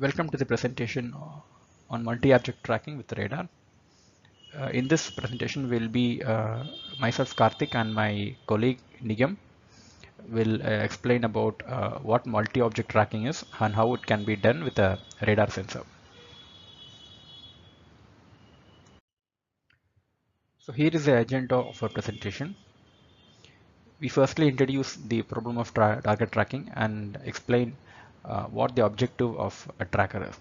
Welcome to the presentation on multi-object tracking with radar. In this presentation will be myself Karthik and my colleague Nigam will explain about what multi-object tracking is and how it can be done with a radar sensor. So here is the agenda of our presentation. We firstly introduce the problem of target tracking and explain what the objective of a tracker is.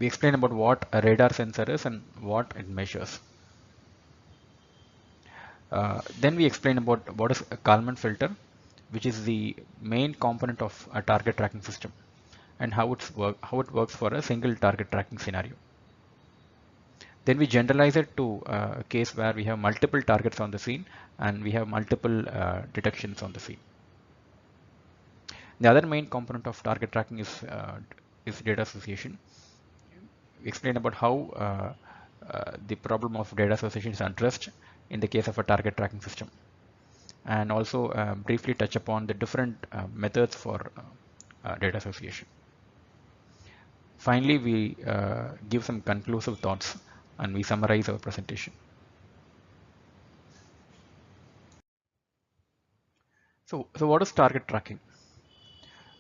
We explain about what a radar sensor is and what it measures. Then we explain about what is a Kalman filter, which is the main component of a target tracking system, and how it works for a single target tracking scenario. Then we generalize it to a case where we have multiple targets on the scene and we have multiple detections on the scene. The other main component of target tracking is data association. We explain about how the problem of data association is addressed in the case of a target tracking system, and also briefly touch upon the different methods for data association. Finally, we give some conclusive thoughts and we summarize our presentation. So what is target tracking?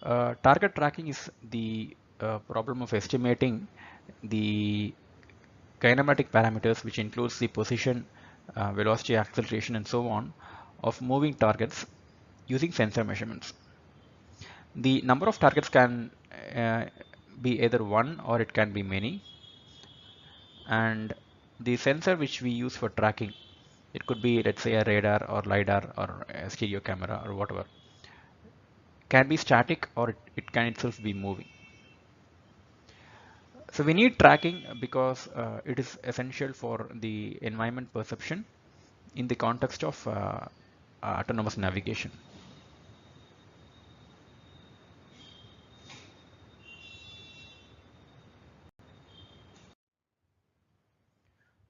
Target tracking is the problem of estimating the kinematic parameters, which includes the position, velocity, acceleration, and so on, of moving targets using sensor measurements. The number of targets can be either one or it can be many. And the sensor which we use for tracking, it could be, let's say, a radar or LiDAR or a stereo camera or whatever, can be static or it can itself be moving. So we need tracking because it is essential for the environment perception in the context of autonomous navigation.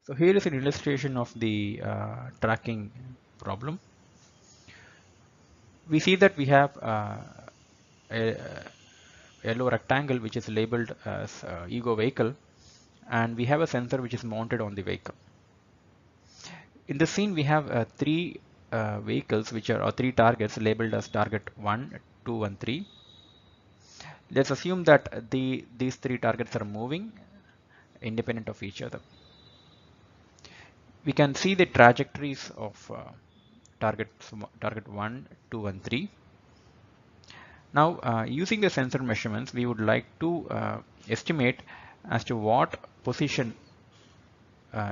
So here is an illustration of the tracking problem. We see that we have a yellow rectangle which is labeled as ego vehicle, and we have a sensor which is mounted on the vehicle. In this scene we have three vehicles which are, or three targets labeled as target 1, 2 and 3. Let's assume that these three targets are moving independent of each other. We can see the trajectories of target 1, 2 and 3. Now using the sensor measurements, we would like to estimate as to what position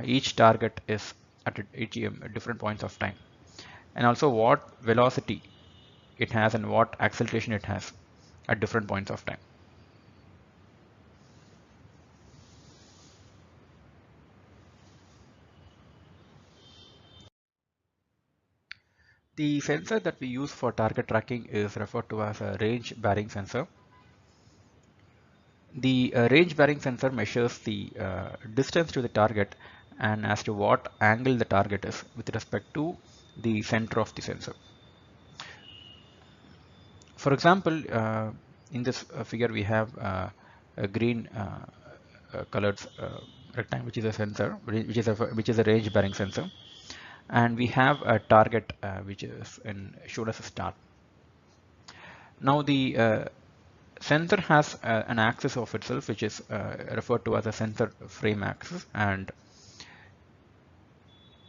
each target is at each different points of time, and also what velocity it has and what acceleration it has at different points of time. The sensor that we use for target tracking is referred to as a range bearing sensor. The range bearing sensor measures the distance to the target and as to what angle the target is with respect to the center of the sensor. For example, in this figure we have a green colored rectangle, which is a sensor, which is a range bearing sensor, and we have a target which is shown as a star. Now the sensor has an axis of itself which is referred to as a sensor frame axis, and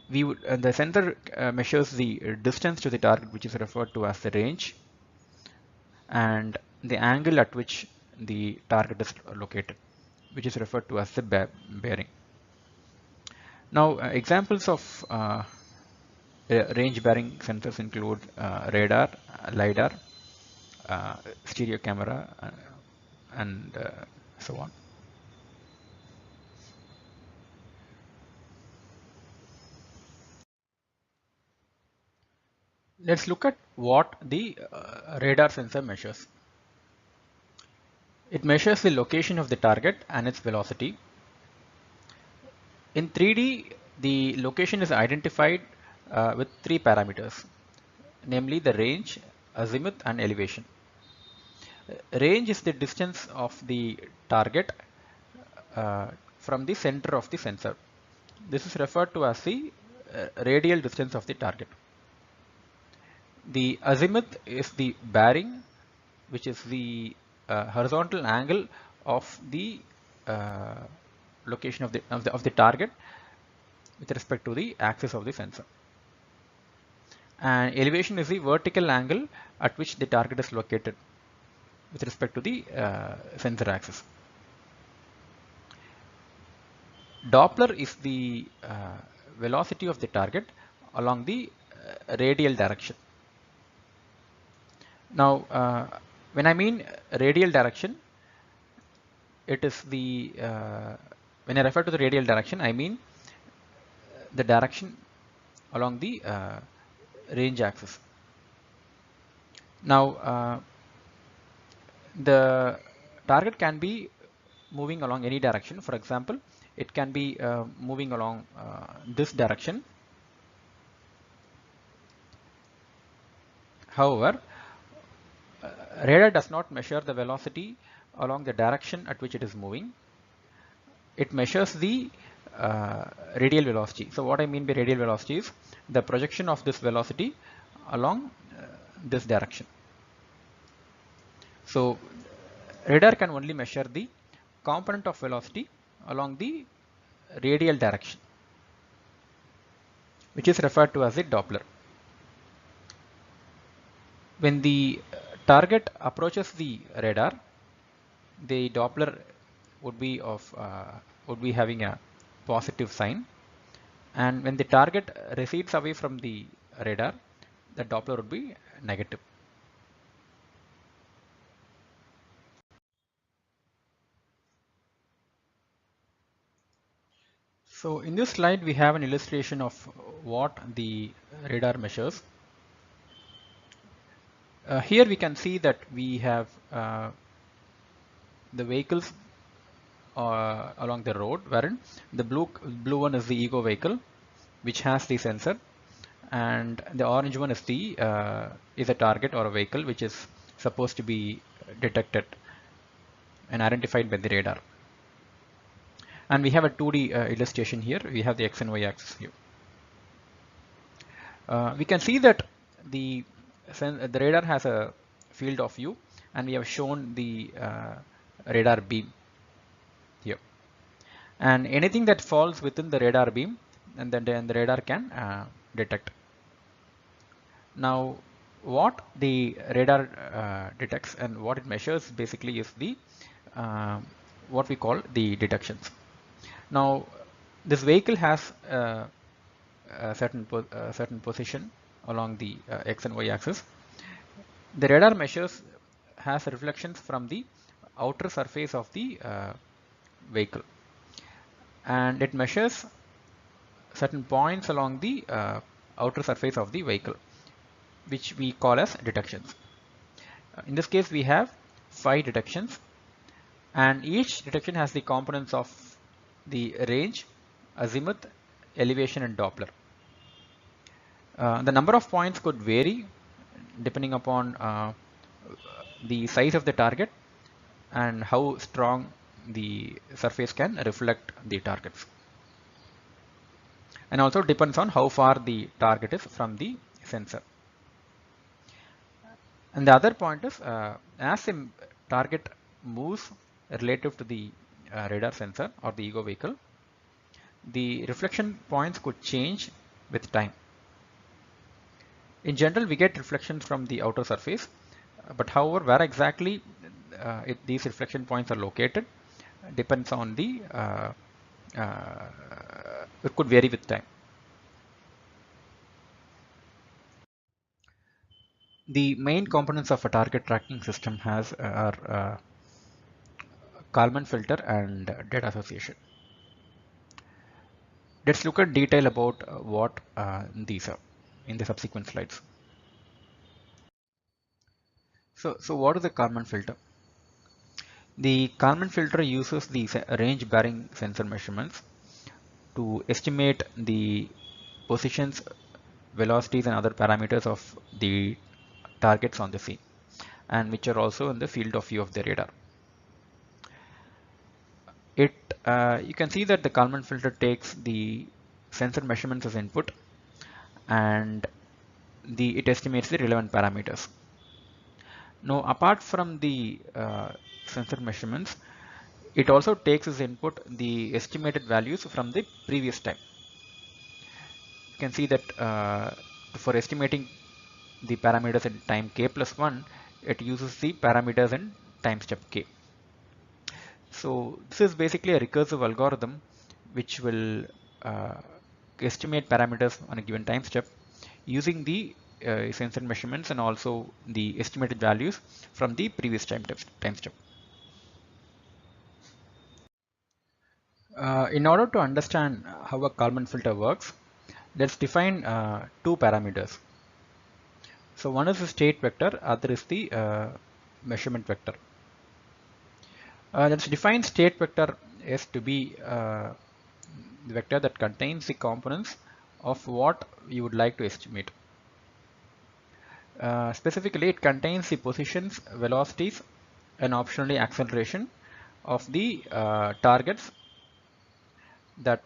the sensor measures the distance to the target, which is referred to as the range, and the angle at which the target is located, which is referred to as the bearing. Now examples of range bearing sensors include radar, LiDAR, stereo camera, and so on. Let's look at what the radar sensor measures. It measures the location of the target and its velocity. In 3D, the location is identified with three parameters, namely the range, azimuth, and elevation. Range is the distance of the target from the center of the sensor. This is referred to as the radial distance of the target. The azimuth is the bearing, which is the horizontal angle of the uh, location of the target with respect to the axis of the sensor. And elevation is the vertical angle at which the target is located with respect to the sensor axis. Doppler is the velocity of the target along the radial direction. Now, when I mean radial direction, it is the when I refer to the radial direction, I mean the direction along the range axis. Now, the target can be moving along any direction. For example, it can be moving along this direction. However, radar does not measure the velocity along the direction at which it is moving. It measures the radial velocity. So what I mean by radial velocity is the projection of this velocity along this direction. So radar can only measure the component of velocity along the radial direction, which is referred to as a Doppler. When the target approaches the radar, the Doppler would be having a positive sign, and when the target recedes away from the radar, the Doppler would be negative. So in this slide, we have an illustration of what the radar measures. Here we can see that we have the vehicles along the road, wherein the blue one is the ego vehicle, which has the sensor, and the orange one is a target or a vehicle which is supposed to be detected and identified by the radar. And we have a 2D illustration here. We have the X and Y axis here. We can see that the radar has a field of view, and we have shown the radar beam here. And anything that falls within the radar beam, and then the radar can detect. Now, what the radar detects and what it measures basically is the what we call the detections. Now, this vehicle has a certain position along the X and Y axis. The radar has reflections from the outer surface of the vehicle, and it measures certain points along the outer surface of the vehicle, which we call as detections. In this case, we have 5 detections, and each detection has the components of the range, azimuth, elevation, and Doppler. The number of points could vary depending upon the size of the target and how strong the surface can reflect the targets. And also depends on how far the target is from the sensor. And the other point is as the target moves relative to the radar sensor or the ego vehicle, the reflection points could change with time. In general, we get reflections from the outer surface, but however, where exactly these reflection points are located depends on the it could vary with time. The main components of a target tracking system are Kalman filter and data association. Let's look at detail about what these are in the subsequent slides. So what is the Kalman filter? The Kalman filter uses the range bearing sensor measurements to estimate the positions, velocities, and other parameters of the targets on the scene. and which are also in the field of view of the radar. You can see that the Kalman filter takes the sensor measurements as input, and it estimates the relevant parameters. Now, apart from the sensor measurements, it also takes as input the estimated values from the previous time. You can see that for estimating the parameters in time k plus 1, it uses the parameters in time step k. So this is basically a recursive algorithm which will uh, estimate parameters on a given time step using the sensor measurements and also the estimated values from the previous time step. In order to understand how a Kalman filter works, let's define two parameters. So one is the state vector, other is the measurement vector. Let's define state vector as to be the vector that contains the components of what you would like to estimate. Specifically, it contains the positions, velocities, and optionally acceleration of the targets that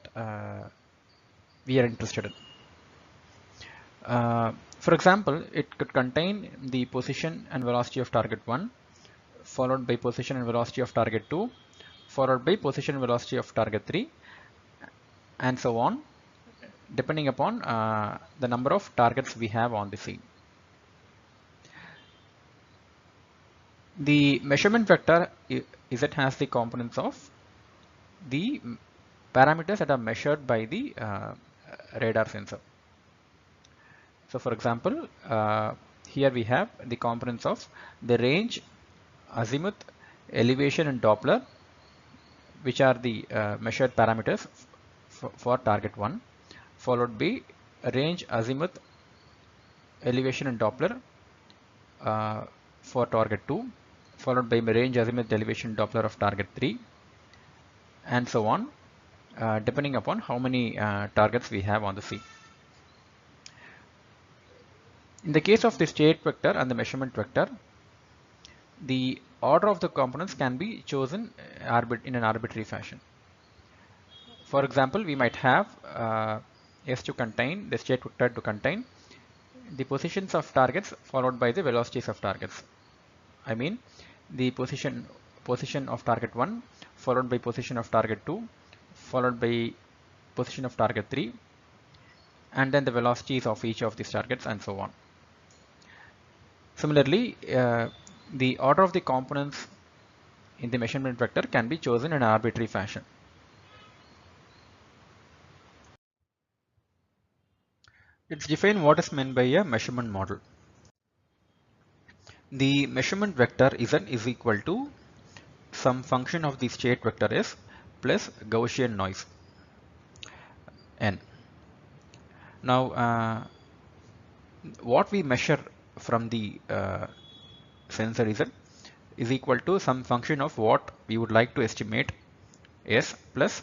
we are interested in. For example, it could contain the position and velocity of target 1, followed by position and velocity of target 2, followed by position and velocity of target 3, and so on, depending upon the number of targets we have on the scene. The measurement vector is it has the components of the parameters that are measured by the radar sensor. So for example, here we have the components of the range, azimuth, elevation and Doppler, which are the measured parameters for target 1, followed by range, azimuth, elevation and Doppler for target 2, followed by range, azimuth, elevation, Doppler of target 3, and so on, depending upon how many targets we have on the scene. In the case of the state vector and the measurement vector, the order of the components can be chosen in an arbitrary fashion. For example, we might have S to contain the state vector to contain the positions of targets followed by the velocities of targets. I mean the position of target 1 followed by position of target 2 followed by position of target 3, and then the velocities of each of these targets and so on. Similarly, the order of the components in the measurement vector can be chosen in an arbitrary fashion. Let's define what is meant by a measurement model. The measurement vector is equal to some function of the state vector S plus Gaussian noise n. Now, what we measure from the sensor is equal to some function of what we would like to estimate S plus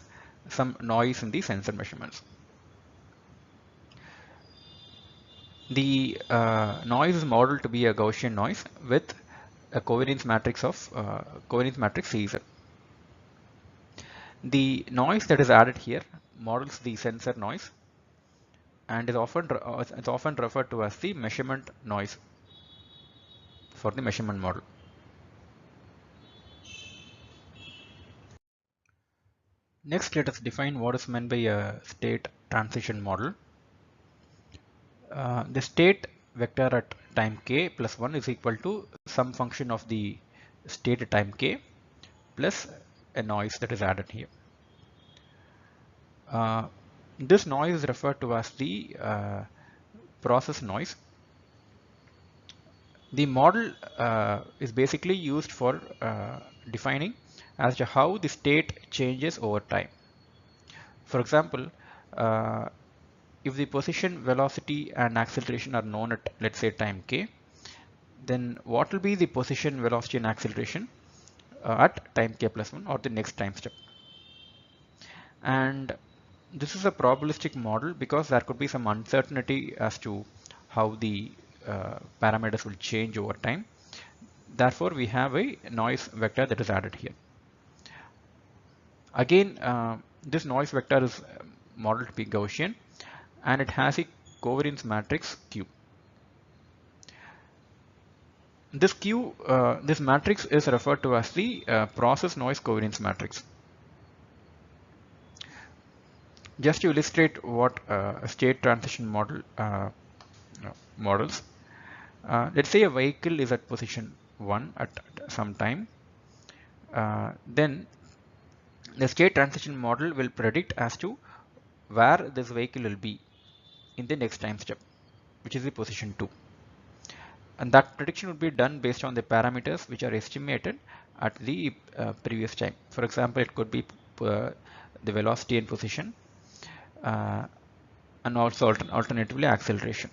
some noise in the sensor measurements. The noise is modeled to be a Gaussian noise with a covariance matrix of CZ. The noise that is added here models the sensor noise and is often referred to as the measurement noise for the measurement model. Next, let us define what is meant by a state transition model. The state vector at time k plus 1 is equal to some function of the state at time k plus a noise that is added here. This noise is referred to as the process noise. The model is basically used for defining as to how the state changes over time. For example, if the position, velocity and acceleration are known at, let's say, time k, then what will be the position, velocity and acceleration at time k plus 1 or the next time step? And this is a probabilistic model because there could be some uncertainty as to how the parameters will change over time. Therefore, we have a noise vector that is added here. Again, this noise vector is modeled to be Gaussian, and it has a covariance matrix Q. This matrix is referred to as the process noise covariance matrix. Just to illustrate what a state transition models, let's say a vehicle is at position 1 at some time. Then the state transition model will predict as to where this vehicle will be in the next time step, which is the position 2. And that prediction would be done based on the parameters which are estimated at the previous time. For example, it could be the velocity and position, and also alternatively acceleration.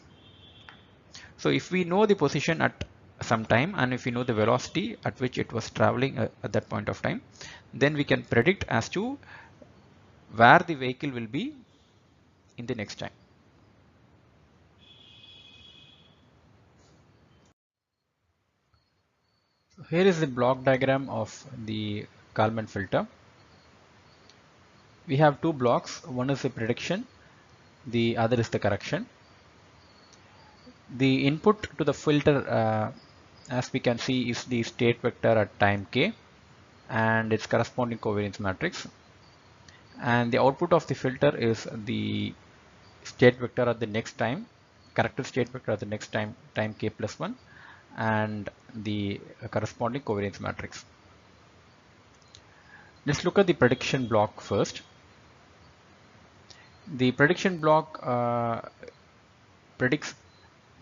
So if we know the position at some time, and if we know the velocity at which it was traveling at that point of time, then we can predict as to where the vehicle will be in the next time. So here is the block diagram of the Kalman filter. We have two blocks. One is the prediction, the other is the correction. The input to the filter, as we can see, is the state vector at time k and its corresponding covariance matrix. And the output of the filter is the state vector at the next time, corrected state vector at the next time, time k plus 1, and the corresponding covariance matrix. Let's look at the prediction block first. The prediction block predicts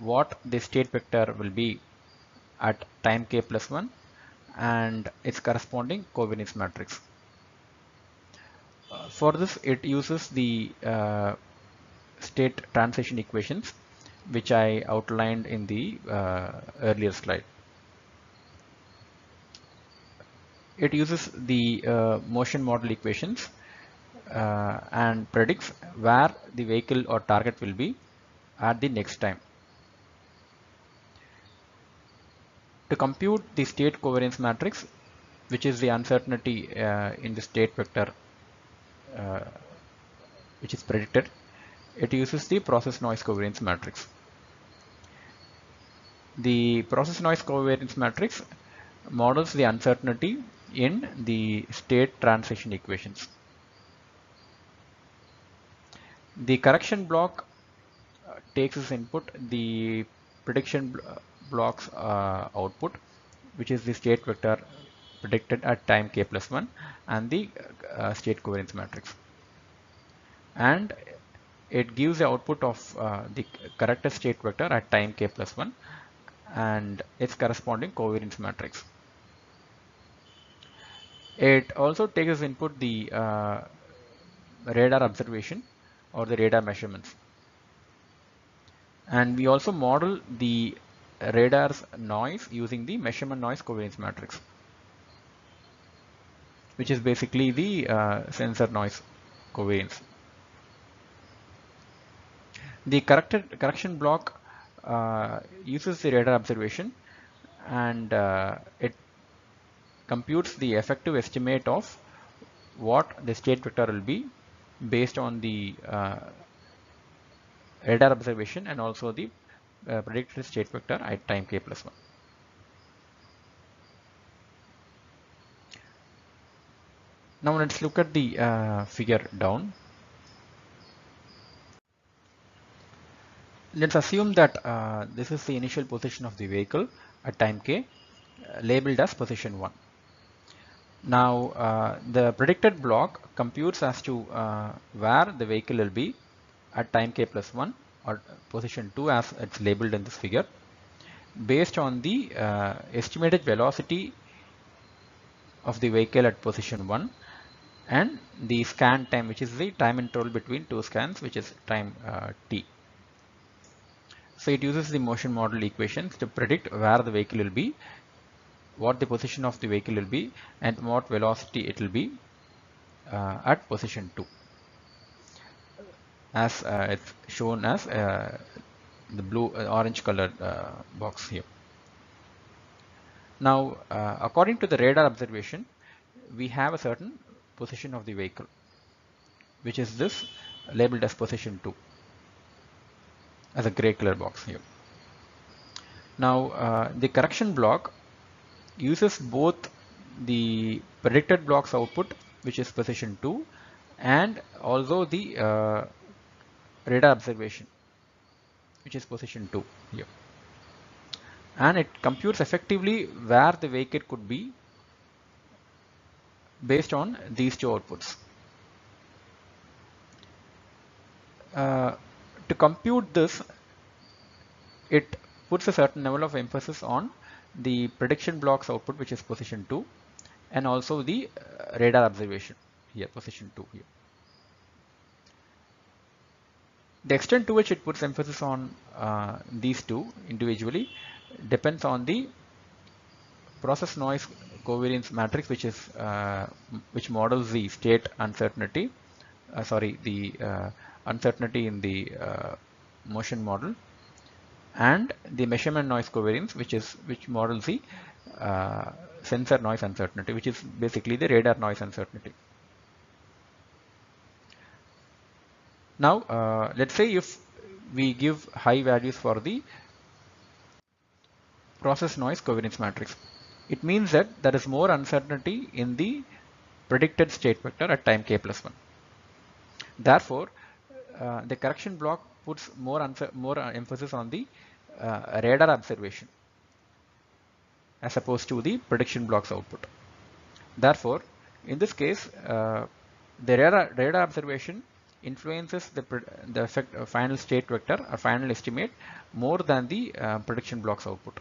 what the state vector will be at time k plus 1 and its corresponding covariance matrix. For this, it uses the state transition equations, which I outlined in the earlier slide. It uses the motion model equations and predicts where the vehicle or target will be at the next time. To compute the state covariance matrix, which is the uncertainty in the state vector which is predicted, it uses the process noise covariance matrix. The process noise covariance matrix models the uncertainty in the state transition equations. The correction block takes as input the prediction block's output, which is the state vector predicted at time k plus 1 and the state covariance matrix. And it gives the output of the corrected state vector at time k plus 1 and its corresponding covariance matrix. It also takes as input the radar observation or the radar measurements. And we also model the radar's noise using the measurement noise covariance matrix, which is basically the sensor noise covariance. The correction block uses the radar observation, and it computes the effective estimate of what the state vector will be based on the radar observation and also the predicted state vector at time k plus 1. Now let's look at the figure down. Let's assume that this is the initial position of the vehicle at time k, labeled as position 1. Now the predicted block computes as to where the vehicle will be at time k plus 1 or position 2 as it's labeled in this figure, based on the estimated velocity of the vehicle at position 1 and the scan time, which is the time interval between two scans, which is time t. So it uses the motion model equations to predict where the vehicle will be, what the position of the vehicle will be, and what velocity it will be at position 2, as it's shown as the blue orange colored box here. Now, according to the radar observation, we have a certain position of the vehicle, which is this labeled as position 2 as a gray color box here. Now, the correction block uses both the predicted block's output, which is position 2, and also the radar observation, which is position 2 here. And it computes effectively where the vehicle could be based on these two outputs. To compute this, it puts a certain level of emphasis on the prediction block's output, which is position 2, and also the radar observation here, position 2 here. The extent to which it puts emphasis on these two individually depends on the process noise covariance matrix, which models the state uncertainty, the uncertainty in the motion model, and the measurement noise covariance, which models the sensor noise uncertainty, which is basically the radar noise uncertainty. Now, let's say if we give high values for the process noise covariance matrix, it means that there is more uncertainty in the predicted state vector at time k plus 1. Therefore, the correction block puts more emphasis on the radar observation as opposed to the prediction block's output. Therefore, in this case, the radar observation influences the effect final state vector or final estimate more than the prediction block's output.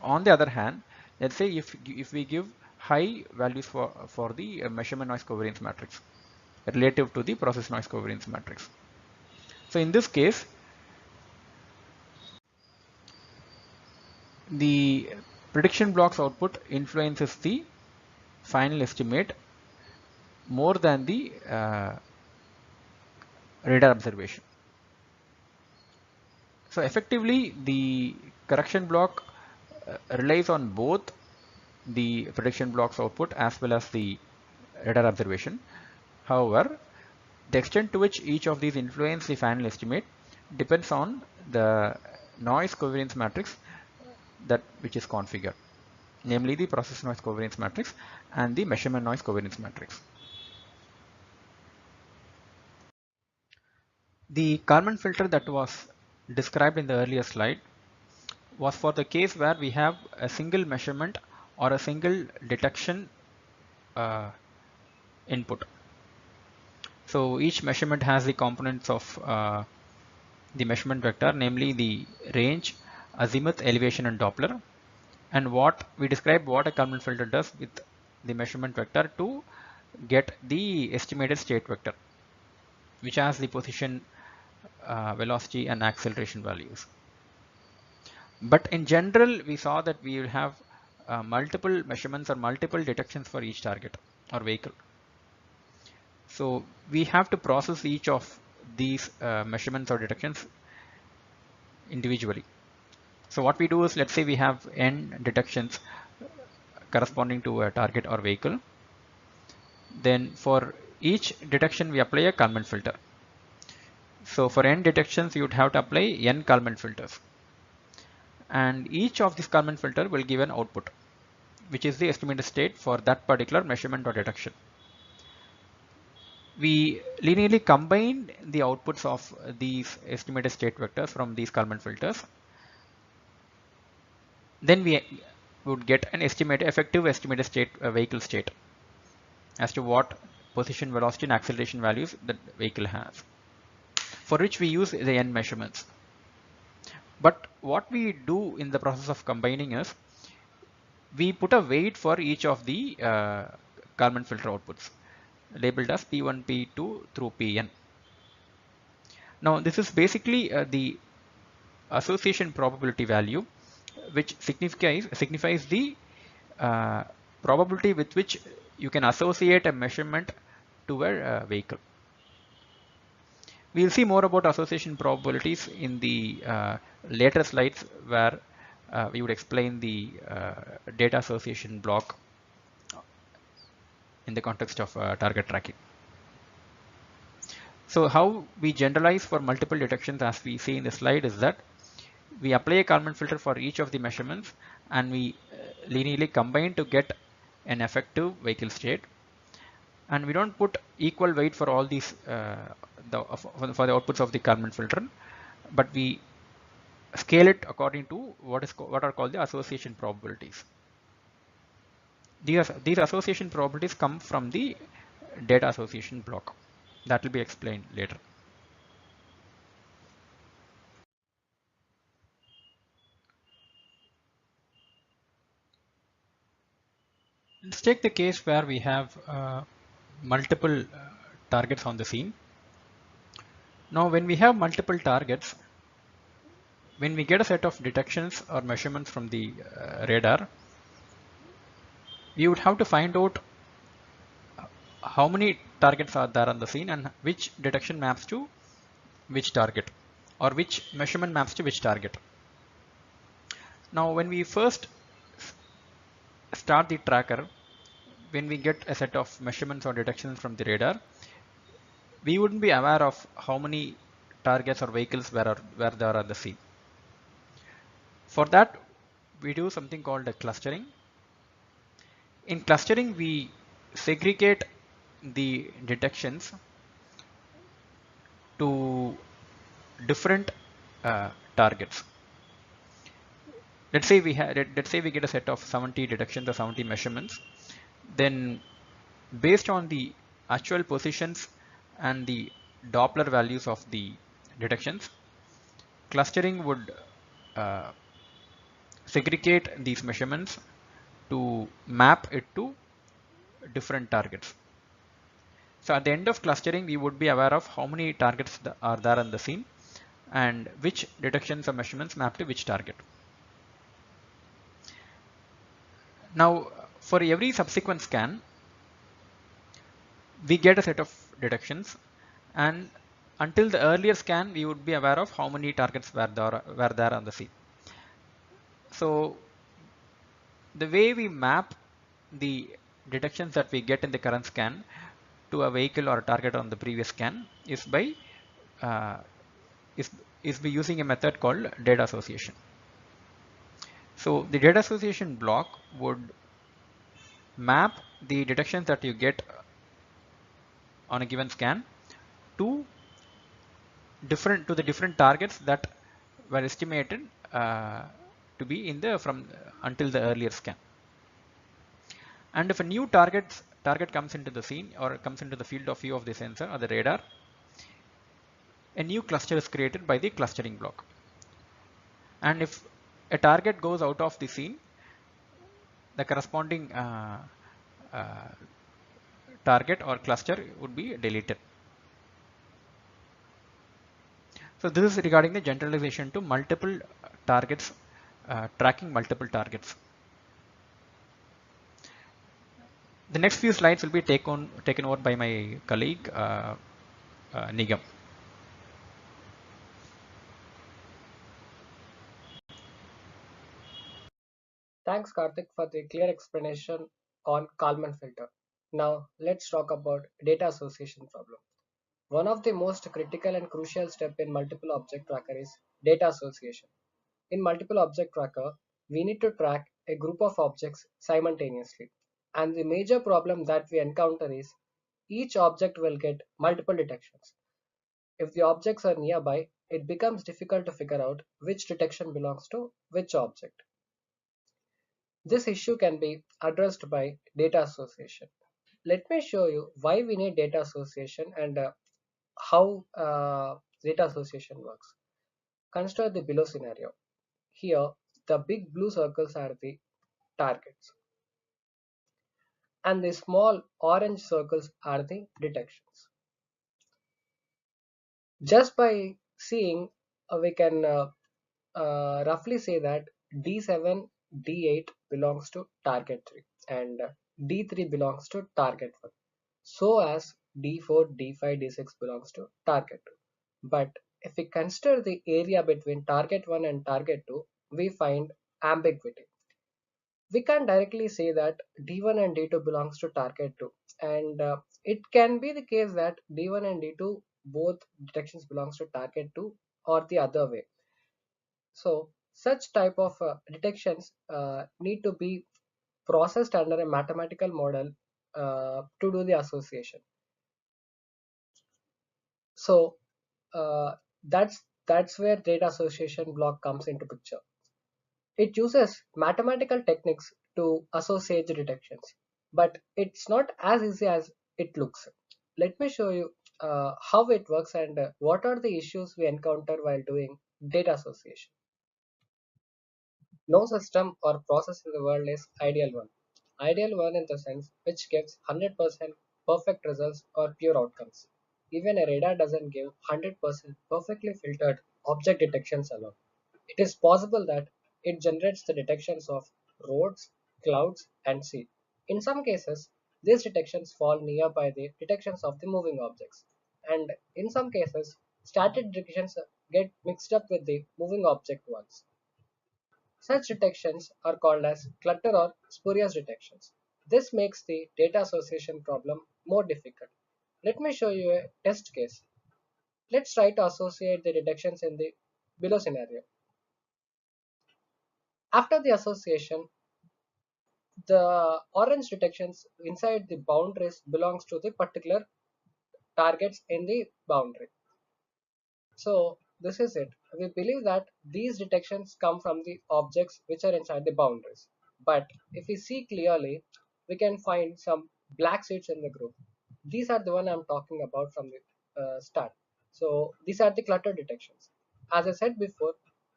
On the other hand, let's say if we give high values for the measurement noise covariance matrix relative to the process noise covariance matrix. So in this case, the prediction block's output influences the final estimate more than the radar observation. So effectively, the correction block relies on both the prediction block's output as well as the radar observation. However, the extent to which each of these influence the final estimate depends on the noise covariance matrix which is configured, namely the process noise covariance matrix and the measurement noise covariance matrix. The Kalman filter that was described in the earlier slide was for the case where we have a single measurement or a single detection input. So each measurement has the components of the measurement vector, namely the range, azimuth, elevation, and Doppler. And we describe what a Kalman filter does with the measurement vector to get the estimated state vector, which has the position, velocity, and acceleration values. But in general, we saw that we will have multiple measurements or multiple detections for each target or vehicle. So we have to process each of these measurements or detections individually. So what we do is, let's say we have n detections corresponding to a target or vehicle. Then for each detection, we apply a Kalman filter. So for n detections, you would have to apply n Kalman filters. And each of these Kalman filter will give an output, which is the estimated state for that particular measurement or detection. We linearly combine the outputs of these estimated state vectors from these Kalman filters. Then we would get an effective estimated state, vehicle state, as to what position, velocity, and acceleration values the vehicle has, for which we use the n measurements. But what we do in the process of combining is, we put a weight for each of the Kalman filter outputs, labeled as P1, P2 through Pn. Now this is basically the association probability value, which signifies the probability with which you can associate a measurement to a vehicle. We'll see more about association probabilities in the later slides, where we would explain the data association block in the context of target tracking. So how we generalize for multiple detections, as we see in the slide, is that we apply a Kalman filter for each of the measurements and we linearly combine to get an effective vehicle state. And we don't put equal weight for all these for the outputs of the Kalman filter, but we scale it according to what are called the association probabilities. These association probabilities come from the data association block. That will be explained later. Let's take the case where we have multiple targets on the scene. Now, when we have multiple targets, when we get a set of detections or measurements from the radar, we would have to find out how many targets are there on the scene and which detection maps to which target or which measurement maps to which target. Now, when we first start the tracker, when we get a set of measurements or detections from the radar, we wouldn't be aware of how many targets or vehicles were there on the scene. For that, we do something called a clustering. In clustering, we segregate the detections to different targets. Let's say we get a set of 70 detections or 70 measurements. Then, based on the actual positions and the Doppler values of the detections, clustering would uh, segregate these measurements to map it to different targets. So at the end of clustering, we would be aware of how many targets are there on the scene and which detections or measurements map to which target. Now, for every subsequent scan, we get a set of detections, and until the earlier scan, we would be aware of how many targets were there on the scene. So the way we map the detections that we get in the current scan to a vehicle or a target on the previous scan is by uh, is, is by using a method called data association. So the data association block would map the detections that you get on a given scan to the different targets that were estimated to be in the from until the earlier scan. And if a new target comes into the scene or comes into the field of view of the sensor or the radar, a new cluster is created by the clustering block. And if a target goes out of the scene, the corresponding uh, target or cluster would be deleted. So this is regarding the generalization to multiple targets, tracking multiple targets. The next few slides will be taken over by my colleague Nigam. Thanks, Karthik, for the clear explanation on Kalman filter. Now, let's talk about data association problem. One of the most critical and crucial step in multiple object tracker is data association. In multiple object tracker, we need to track a group of objects simultaneously. And the major problem that we encounter is each object will get multiple detections. If the objects are nearby, it becomes difficult to figure out which detection belongs to which object. This issue can be addressed by data association. Let me show you why we need data association and how data association works. Consider the below scenario. Here, the big blue circles are the targets, and the small orange circles are the detections. Just by seeing, we can roughly say that D7, D8 belongs to target 3 and D3 belongs to target 1. So as D4, D5, D6 belongs to target 2. But if we consider the area between target 1 and target 2, we find ambiguity. We can directly say that D1 and D2 belongs to target 2, and it can be the case that D1 and D2 both detections belongs to target 2 or the other way. So such type of detections need to be processed under a mathematical model to do the association. So uh, that's where data association block comes into picture. It uses mathematical techniques to associate the detections, but it's not as easy as it looks. Let me show you how it works and what are the issues we encounter while doing data association. No system or process in the world is ideal one. Ideal one in the sense which gives 100% perfect results or pure outcomes. Even a radar doesn't give 100% perfectly filtered object detections alone. It is possible that it generates the detections of roads, clouds, and sea. In some cases, these detections fall nearby the detections of the moving objects, and in some cases, static detections get mixed up with the moving object ones. Such detections are called as clutter or spurious detections. This makes the data association problem more difficult. Let me show you a test case. Let's try to associate the detections in the below scenario. After the association, the orange detections inside the boundaries belongs to the particular targets in the boundary. So this is it. We believe that these detections come from the objects which are inside the boundaries. But if we see clearly, we can find some black seeds in the group. These are the one I'm talking about from the start. So these are the clutter detections. As I said before,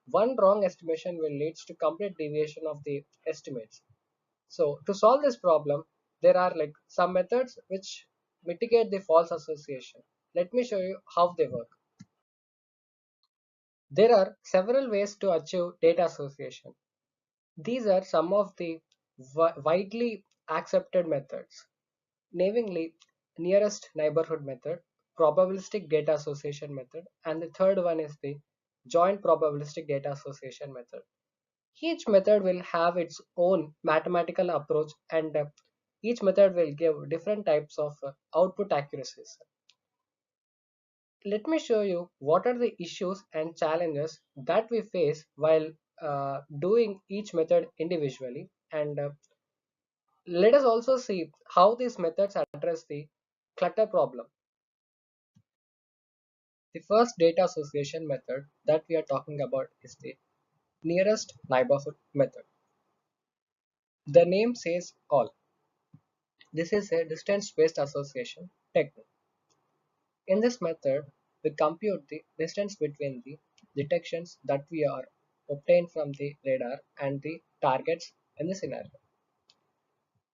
one wrong estimation will lead to complete deviation of the estimates. So to solve this problem, there are like some methods which mitigate the false association. Let me show you how they work. There are several ways to achieve data association. These are some of the widely accepted methods, namely nearest neighborhood method, probabilistic data association method, and the third one is the joint probabilistic data association method. Each method will have its own mathematical approach and each method will give different types of output accuracies. Let me show you what are the issues and challenges that we face while doing each method individually, and let us also see how these methods address the clutter problem. The first data association method that we are talking about is the nearest neighborhood method. The name says all. This is a distance based association technique. In this method, we compute the distance between the detections that we are obtained from the radar and the targets in the scenario.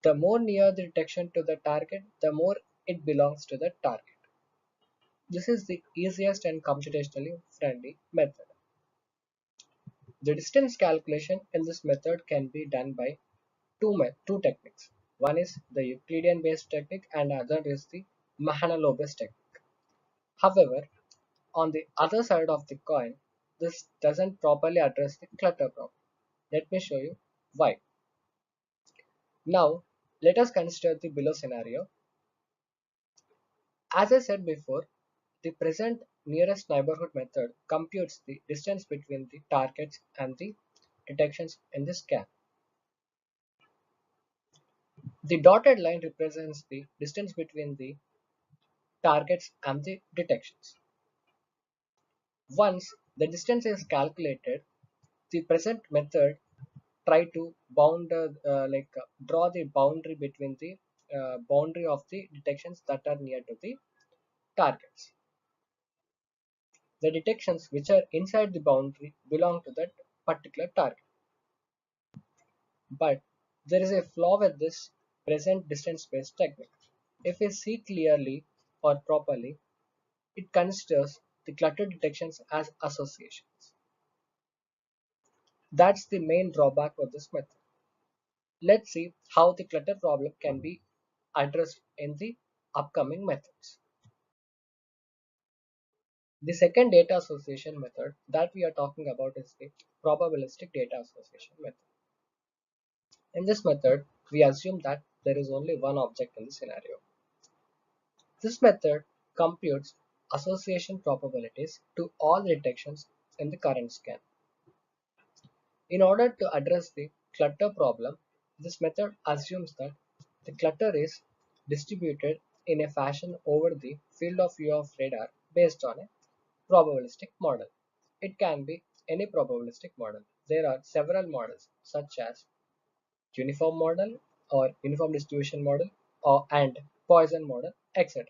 The more near the detection to the target, the more it belongs to the target. This is the easiest and computationally friendly method. The distance calculation in this method can be done by two techniques. One is the Euclidean based technique and other is the Mahalanobis technique. However, on the other side of the coin, this doesn't properly address the clutter problem. Let me show you why. Now, let us consider the below scenario. As I said before, the present nearest neighborhood method computes the distance between the targets and the detections in the scan. The dotted line represents the distance between the targets and the detections. Once the distance is calculated, the present method try to draw the boundary between the boundary of the detections that are near to the targets. The detections which are inside the boundary belong to that particular target. But there is a flaw with this present distance based technique. If we see clearly or properly, it considers the clutter detections as associations. That's the main drawback with this method. Let's see how the clutter problem can be addressed in the upcoming methods. The second data association method that we are talking about is the probabilistic data association method. In this method, we assume that there is only one object in the scenario. This method computes association probabilities to all the detections in the current scan. In order to address the clutter problem, this method assumes that the clutter is distributed in a fashion over the field of view of radar based on a probabilistic model. It can be any probabilistic model. There are several models such as uniform model or uniform distribution model or and Poisson model, etc.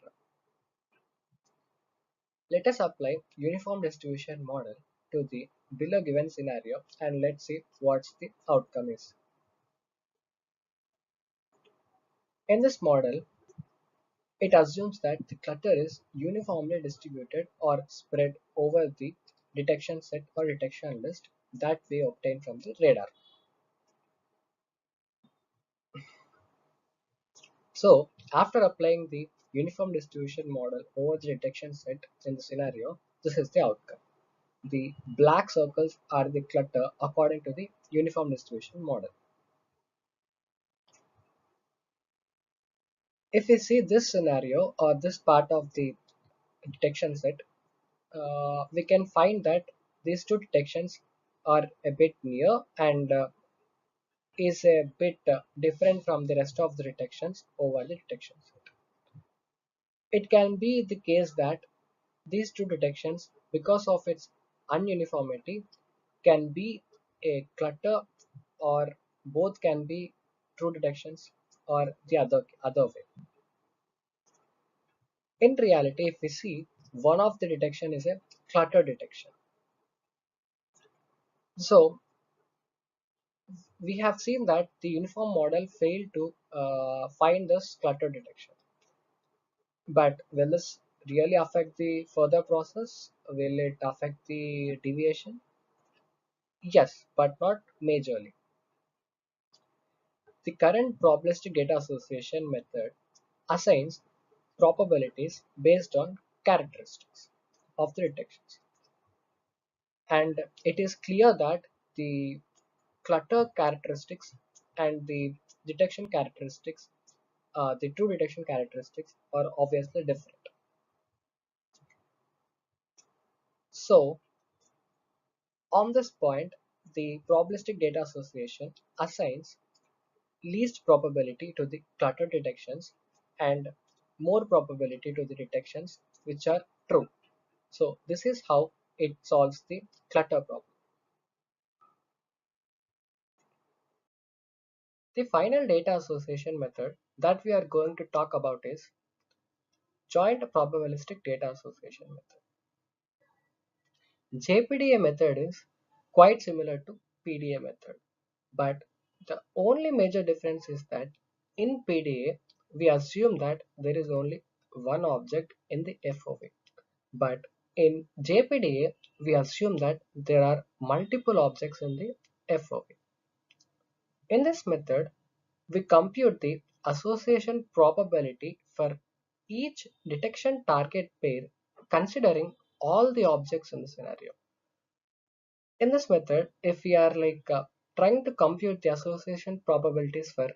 Let us apply uniform distribution model to the below given scenario and let's see what's the outcome is. In this model, it assumes that the clutter is uniformly distributed or spread over the detection set or detection list that we obtain from the radar. So, after applying the uniform distribution model over the detection set in the scenario, this is the outcome. The black circles are the clutter according to the uniform distribution model. If we see this scenario or this part of the detection set, we can find that these two detections are a bit near and is a bit different from the rest of the detections over the detection set. It can be the case that these two detections, because of its ununiformity, can be a clutter or both can be true detections or the other way. In reality, if we see, one of the detection is a clutter detection. So we have seen that the uniform model failed to find this clutter detection. But will this really affect the further process? Will it affect the deviation? Yes, but not majorly. The current probabilistic data association method assigns probabilities based on characteristics of the detections. And it is clear that the clutter characteristics and the detection characteristics, the true detection characteristics are obviously different. So on this point, the probabilistic data association assigns least probability to the clutter detections and more probability to the detections which are true. So this is how it solves the clutter problem. The final data association method that we are going to talk about is joint probabilistic data association method. JPDA method is quite similar to PDA method, but the only major difference is that in PDA we assume that there is only one object in the FOV, but in JPDA we assume that there are multiple objects in the FOV. In this method, we compute the association probability for each detection target pair considering all the objects in the scenario. In this method, if we are trying to compute the association probabilities for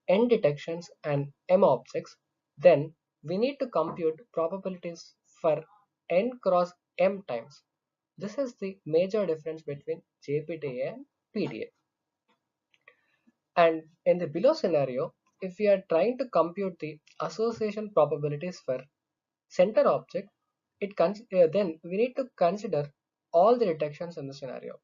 n detections and m objects, then we need to compute probabilities for n cross m times. This is the major difference between JPDA and PDA. And in the below scenario, if we are trying to compute the association probabilities for center object, then we need to consider all the detections in the scenario.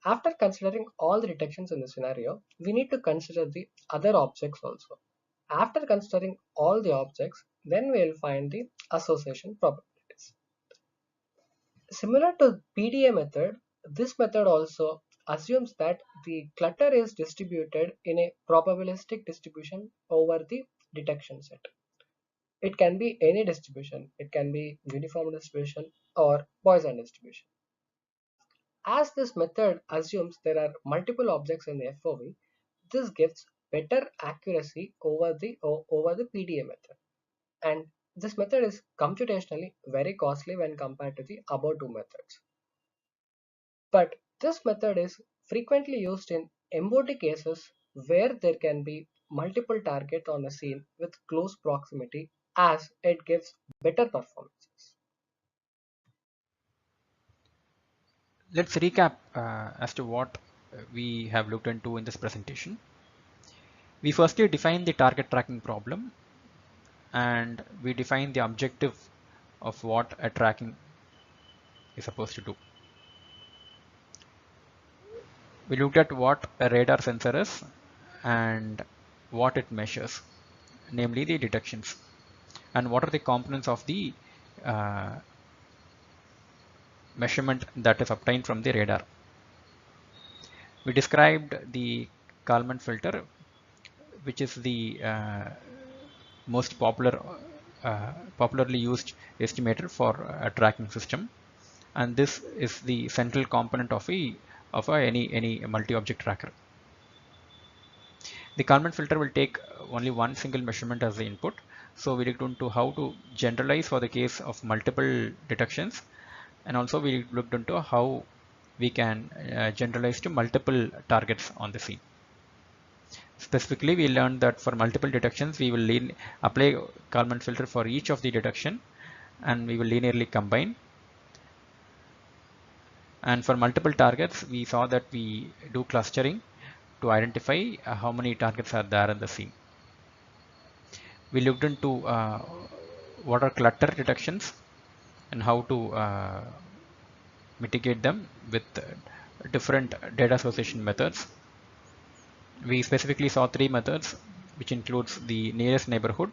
After considering all the detections in the scenario, we need to consider the other objects also. After considering all the objects, then we will find the association probabilities. Similar to PDA method, this method also assumes that the clutter is distributed in a probabilistic distribution over the detection set. It can be any distribution. It can be uniform distribution or Poisson distribution. As this method assumes there are multiple objects in the FOV, this gives better accuracy over the PDA method. And This method is computationally very costly when compared to the above two methods. But this method is frequently used in embodied cases where there can be multiple targets on a scene with close proximity as it gives better performances. Let's recap as to what we have looked into in this presentation. We firstly define the target tracking problem, and we define the objective of what a tracking is supposed to do. We looked at what a radar sensor is and what it measures, namely the detections, and what are the components of the uh, measurement that is obtained from the radar. We described the Kalman filter, which is the most popularly used estimator for a tracking system, and this is the central component of any multi-object tracker. The Kalman filter will take only one single measurement as the input, so we looked into how to generalize for the case of multiple detections, and also we looked into how we can generalize to multiple targets on the scene. Specifically, we learned that for multiple detections, we will apply Kalman filter for each of the detection, and we will linearly combine. And for multiple targets, we saw that we do clustering to identify how many targets are there in the scene. We looked into what are clutter detections and how to mitigate them with different data association methods. We specifically saw three methods, which includes the nearest neighborhood,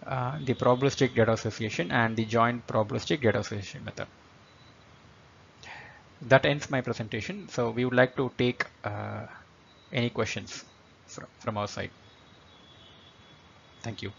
the probabilistic data association, and the joint probabilistic data association method. That ends my presentation. So we would like to take any questions from our side. Thank you.